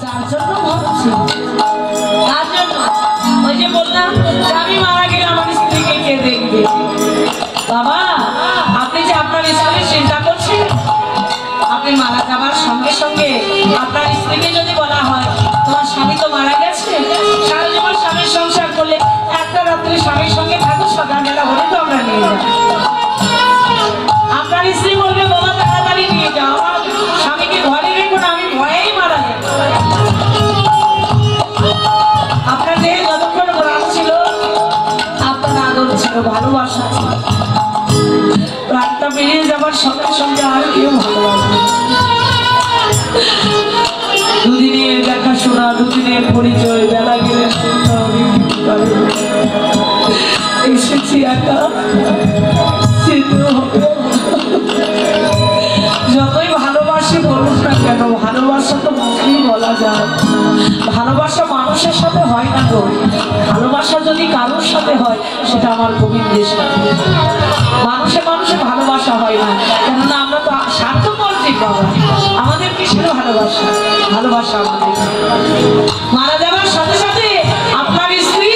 যার জন্য ভাবছি, তার জন্য ওই যে বললাম আমি মারা গেলে আমার স্ত্রীকে কে দেখবে। বাবা আপনি যে আপনার স্ত্রীর চিন্তা করছেন, আপনি মারা যাবার সঙ্গে সঙ্গে আপনার স্ত্রীকে যদি বলা হয় তোমার স্বামী তো মারা গেছে, সারা জীবন স্বামীর সংসার করলে একটা রাত্রে স্বামীর সঙ্গে থাকো, সকালবেলা হলে তো আমরা নিয়ে যাবো। আপনার স্ত্রী বলবে বাবা তাড়াতাড়ি নিয়ে যাও, আমার স্বামীকে ঘরে রেখো না, আমি ভয়েই মারা যাবো। আপনার দেহে যতক্ষণ প্রাণ ছিল, আপনার আদর ছিল, ভালোবাসা ছিল, প্রাণটা বেরিয়ে যাবার সঙ্গে সঙ্গে আর কেউ ভালোবাসবে। দুদিনের দেখাশোনা, দুদিনের পরিচয়, বেলা গেলে এসেছি একা, যতই ভালোবাসি বলুন না কেন, ভালোবাসা তো মুখেই বলা যায়, ভালোবাসা মানুষের সাথে হয় না গো। ভালোবাসা যদি কারোর সাথে হয় সেটা আমার গোবিন্দের সাথে। মানুষে মানুষে ভালোবাসা হয় না, কেননা আমরা তো স্বার্থপর যে বাবা, আমাদের কিসের ভালোবাসা, ভালোবাসা আমাদের। মারা যাবার সাথে সাথে আপনার স্ত্রী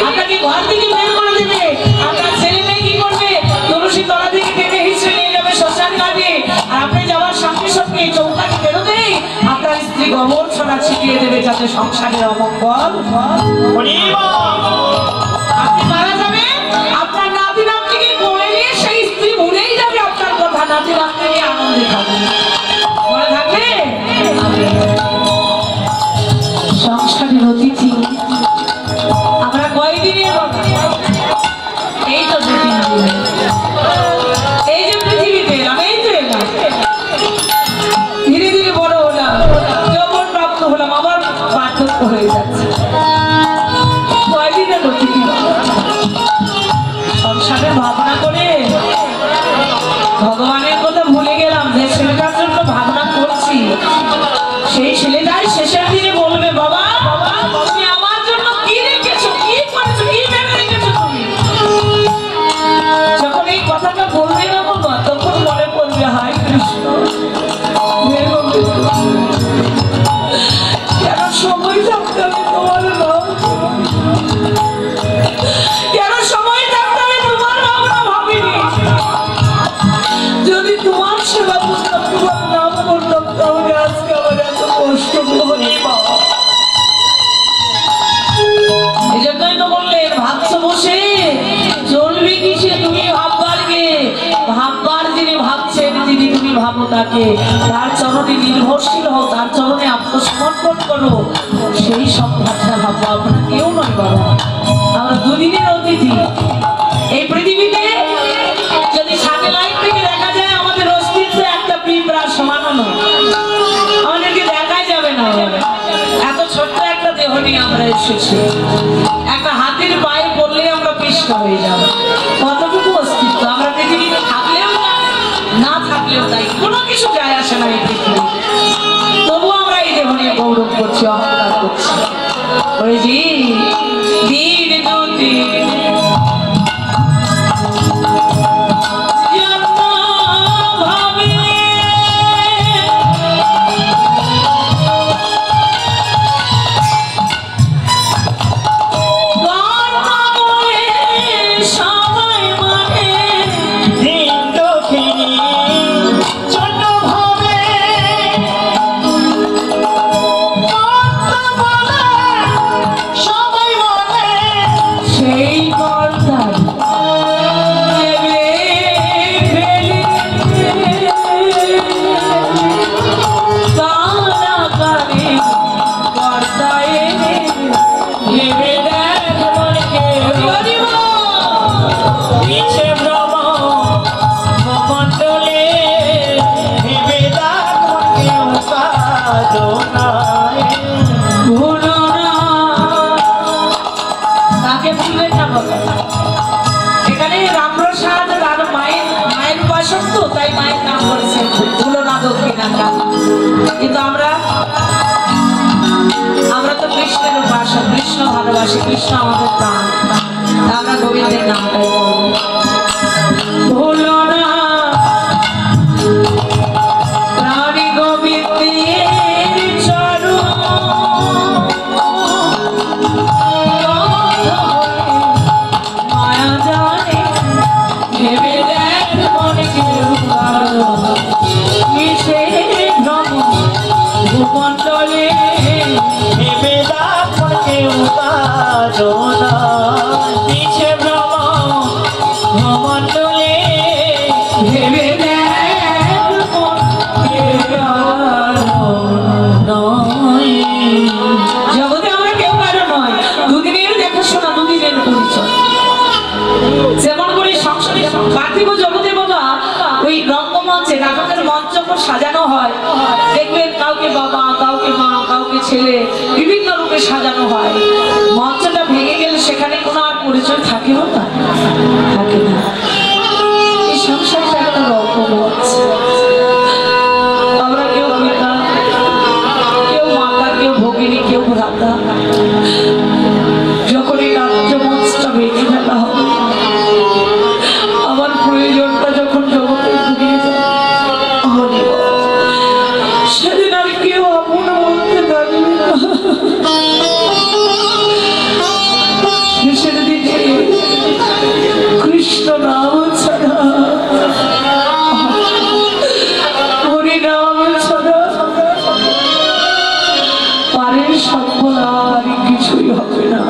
আপনাকে ঘর থেকে বের করে দেবে, আপনার ছেলে মেয়ে কি করবে, তুলসী তলা থেকে টেনে হিসেবে নিয়ে যাবে শ্মশান ঘাটে, আর আপনি যাওয়ার সঙ্গে সঙ্গে চৌকাঠে বেরোতেই আপনার স্ত্রী গোবর ছড়া ছিটিয়ে দেবে যাতে সংসারের অমঙ্গল। আপনি মারা যাবে, আপনার নাতি নাতনিকে কোলে নিয়ে সেই স্ত্রী ভুলেই যাবে আপনার কথা, নাতি নাতনি আনন্দে থাকবে। মনে থাকবে সংসারের অতিথি আমরা কয়দিনের কথা, এই তো দুদিন, এই যে পৃথিবীতে এলাম, এই তো এলাম, ধীরে ধীরে বড় হলাম, যৌবন প্রাপ্ত হলাম, আবার বার্ধক্য হয়ে যাচ্ছে। কয়দিনের অতিথি সংসারের ভাবনা করে ভগবানের কথা ভুলে গেলাম। যে ছেলেটার জন্য ভাবনা করছি সেই ছেলেটাই শেষের দিনে বলবে বাবা তুমি আমার জন্য কি রেখেছো, কি করেছো, কি ভেবে রেখেছো তুমি। যখন এই কথাটা বলবে না বাবা, তখন মনে পড়বে হায় কৃষ্ণ, কেন সময় থাকতে আমি তোমার নাম, কেন সময় থাকতে আমি তোমার নাম না ভাবিনি। যদি তোমার সেবা করতাম, তোমার নাম করতাম, তাহলে আজকে আমার এত কষ্ট হয়নি বাবা। এই জন্যই তো বললেন ভাবছো বসে চলবে কিসে, তুমি ভাববার কে, ভাববার যিনি ভাবছেন, যিনি তুমি ভাবো তাকে, তার চরণে নির্ভরশীল হও, তার চরণে আত্মসমর্পণ করো, সেই সব ভাবনা ভাববো। আমরা কেউ নয় বাবা, আমরা দুদিনের অতিথি। এই পৃথিবীতে যদি স্যাটেলাইট থেকে দেখা যায় আমাদের অস্তিত্ব একটা পিঁপড়া সমানো নয়, আমাদেরকে দেখাই যাবে না, এত ছোট্ট একটা দেহ নিয়ে আমরা এসেছি। একটা হাতির পায়ে পড়লে আমরা পিষ্ট হয়ে যাব, কতটুকু অস্তিত্ব। আমরা পৃথিবীতে থাকলেও না থাকলেও তাই, কোনো কিছু যায় আসে না এই পৃথিবী, তবুও আমরা এই দেহ নিয়ে গৌরব করছি, অহংকার করছি। ওই জি দিন দুদিন কিন্তু আমরা তো কৃষ্ণের উপাসক, কৃষ্ণ ভালোবাসি, কৃষ্ণ আমাদের প্রাণ, আমরা গোবিন্দের নামটাই বলবো। ভুলো না প্রাণী গোবিন্দের চরণ ভূমণ্ডলে ভেবে দেখো কেউ কারো নয়, পিছে ভ্রম ভূমণ্ডলে ভেবে দেখো কেউ কারো নয়। জগতে আমরা কেউ কারো নয়, দুদিনের দেখাশোনা, দুদিনের পরিচয়। যেমন করে সংসারে পার্থিব জগতে বাবা ওই রঙ্গমঞ্চে নাটকের মঞ্চ যখন সাজানো হয়, দেখবেন কাউকে বাবা, কাউকে মা, কাউকে ছেলে, বিভিন্ন রূপে সাজানো হয়। মঞ্চটা ভেঙে গেলে সেখানে কোনো আর পরিচয় থাকেও না, থাকে না। এই সংসারটা একটা রঙ্গমঞ্চ। আমরা কেউ পিতা, কেউ মাতা, কেউ ভগিনী, কেউ ভ্রাতা। যখন এই নাট্য মঞ্চটা ভেঙে ফেলা হবে, আমার প্রয়োজনটা যখন জগতে ঘুরিয়ে যায়, সেদিন আর কেউ আপন বলতে পারবে না। শেষের দিকে কৃষ্ণ নাম ছাড়া, হরি নাম ছাড়া পারের সম্বল আর কিছুই হবে না।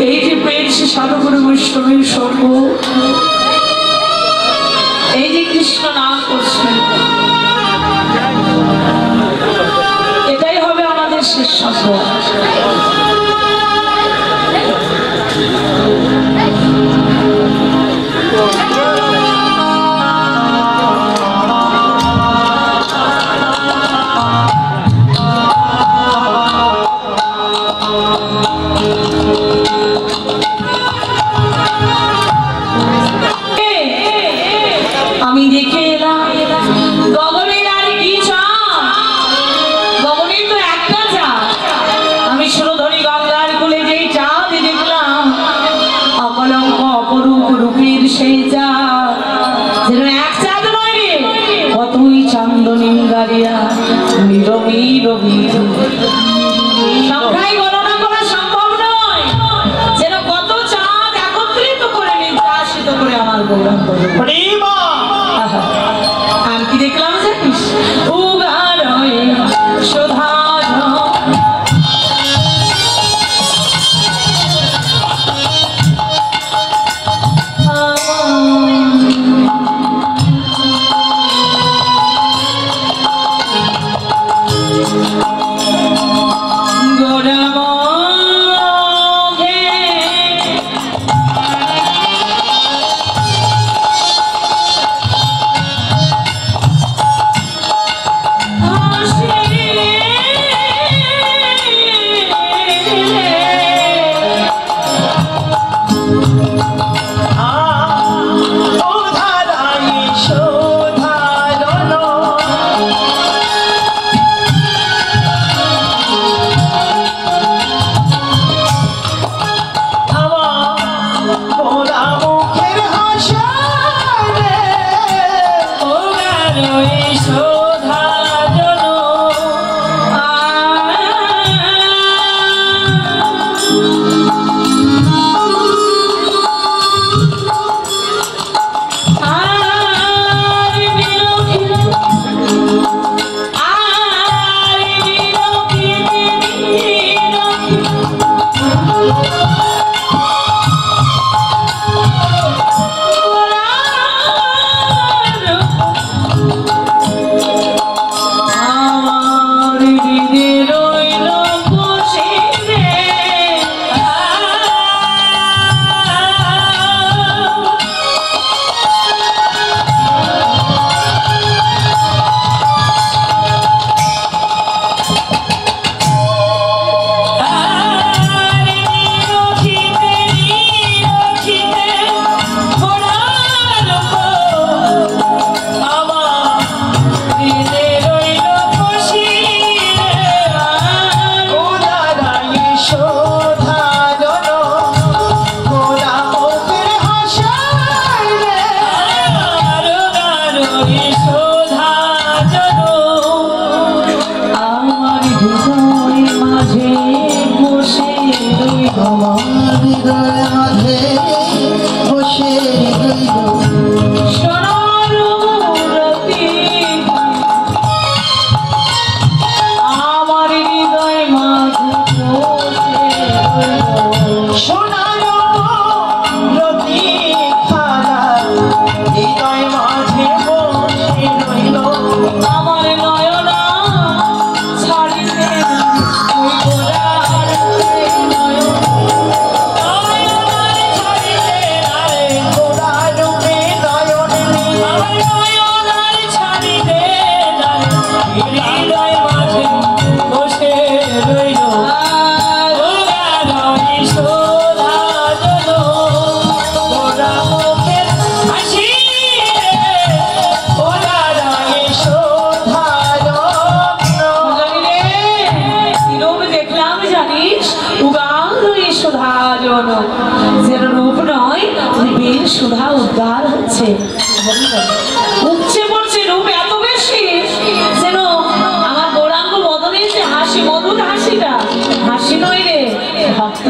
এই যে পেয়েছে সাধুগুরু বৈষ্ণবের সঙ্গ, এই যে কৃষ্ণ নাম করছেন, এটাই হবে আমাদের শেষ সম্ভব। আমি দেখে এলাম গগনের আর কি চাঁদ, গগনের তো একটা চাঁদ। আমি সুরধনী গঙ্গার কোলে যেই চাঁদ দেখলাম, অকলঙ্ক অপরূপ রূপের সেই চাঁদ, যেন এক চাঁদ নয় রে, কতই চান্দনী গাড়িয়া নীরবী রবি, সংখ্যায় গণনা করা সম্ভব নয়। যেন কত চাঁদ একত্রিত করে নির্যাসিত করে আমার গৌরাঙ্গ। আর কি দেখলাম জানিস? উগারয় শোধার গোড়া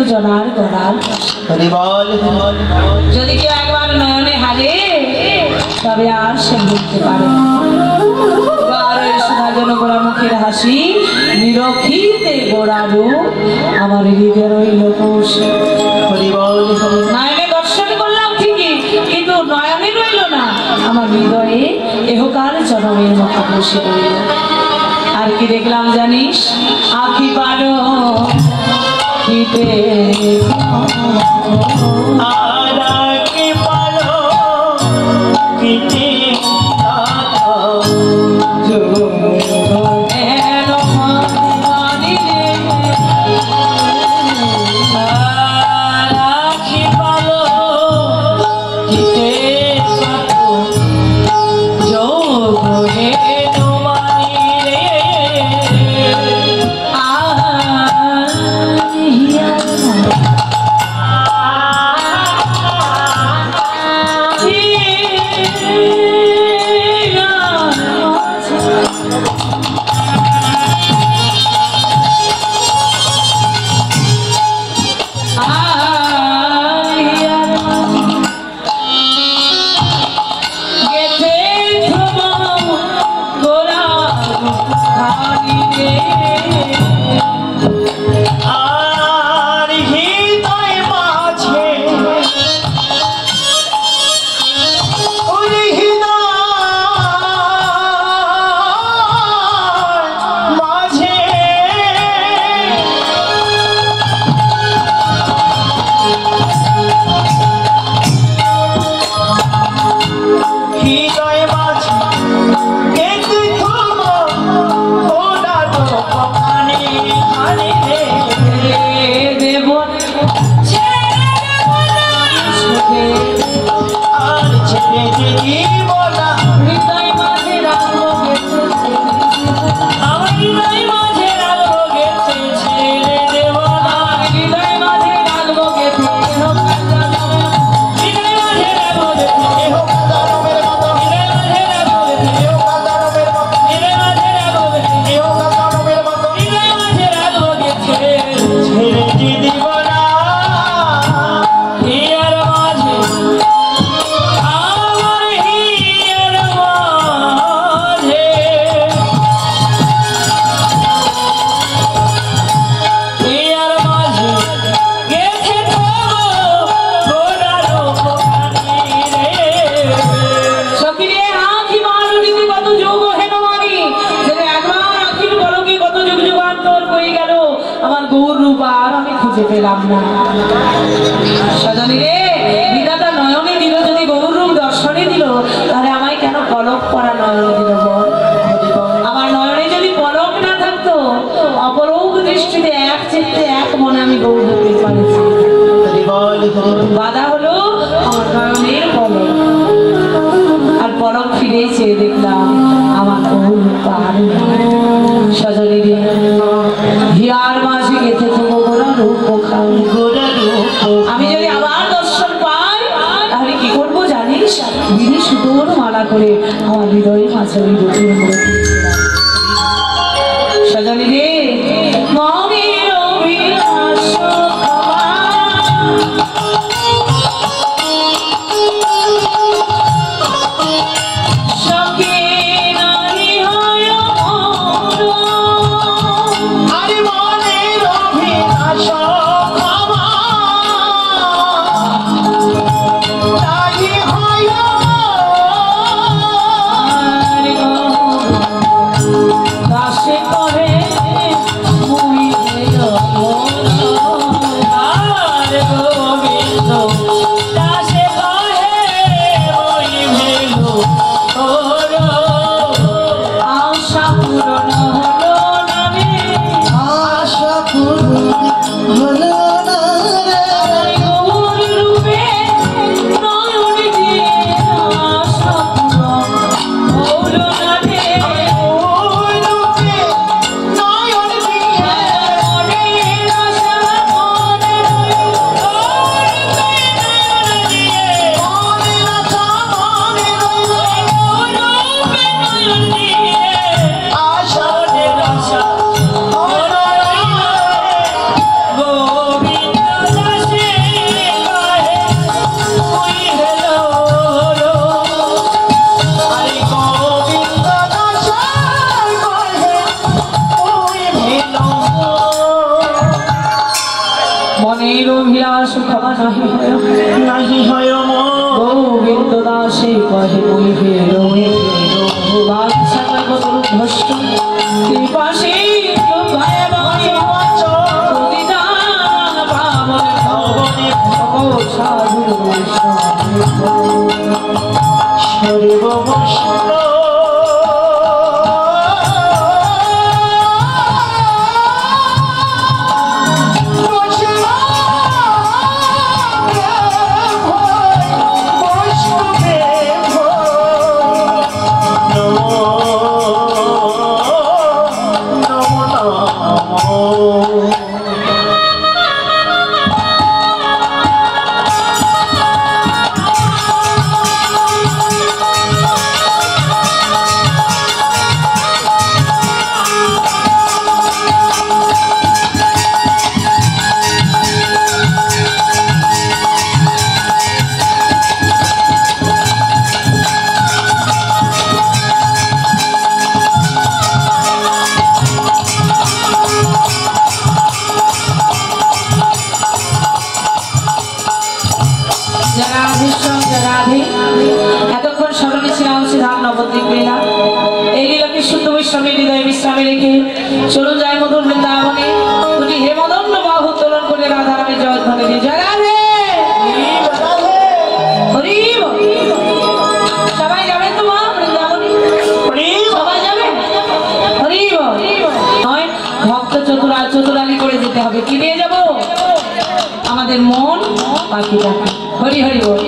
জনার গলার যদি কেউ একবার নয়নে হারে তবে আর সে ভুলতে পারে সুধাজন গোড়া মুখের হাসি নিরক্ষিতে গোড়ারু আমার হৃদয় রইল নয়নে দর্শন করলাম ঠিকই কিন্তু নয়নে রইল না আমার হৃদয়ে এহকার জনমের মতো বসে রইল আর কি দেখলাম জানিস আখি পারো পেলাম না সজনী রে বিধাতা নয়নে দিল যদি গৌর রূপ দর্শনে দিল তাহলে আমায় কেন পলক পরা নয়নে দিল বল আমার নয়নে যদি পলক না থাকতো অপলক দৃষ্টিতে এক চিত্তে এক মনে আমি গৌর রূপে পারেছি বাধা হলো আমার নয়নের পলক আর পলক ফিরে চেয়ে দেখলাম আমার গৌর রূপ আর সজনী রে হিয়ার মাঝে গেঁথে থাকবো আমি যদি আবার দর্শন পাই তাহলে কি করবো জানিস দিদি সুতোর মালা করে আমার হৃদয়ে মাঝে সজনী রে মনের অভিলাষ আশা অভিলাষ ক্ষমা নাহি হয় নাহি হয় মোর গোবিন্দ দাসে কহে বইবে বাদশা কয় কত ভ্রষ্ট কৃপাসে ভাই সাধু সর্ব বৈষ্ণব এতক্ষণ স্মরণে ছিলাম শ্রীধাম নবদ্বীপ লীলা। এই লীলাকে শুদ্ধ বৈষ্ণবের হৃদয়ে বিশ্রামে রেখে চলুন যায় মধুর বৃন্দাবনে। দুটি হেমদণ্ড বাহু উত্তোলন করে রাধারানী জয়ধ্বনি দিয়ে জয় রাধে। হরি বল। সবাই যাবেন তো মা বৃন্দাবনে? সবাই যাবে? হরি বল। নয় ভক্ত চতুরালি করে যেতে হবে। কি নিয়ে যাব? আমাদের মন পাখি পাখি। হরি হরি বল।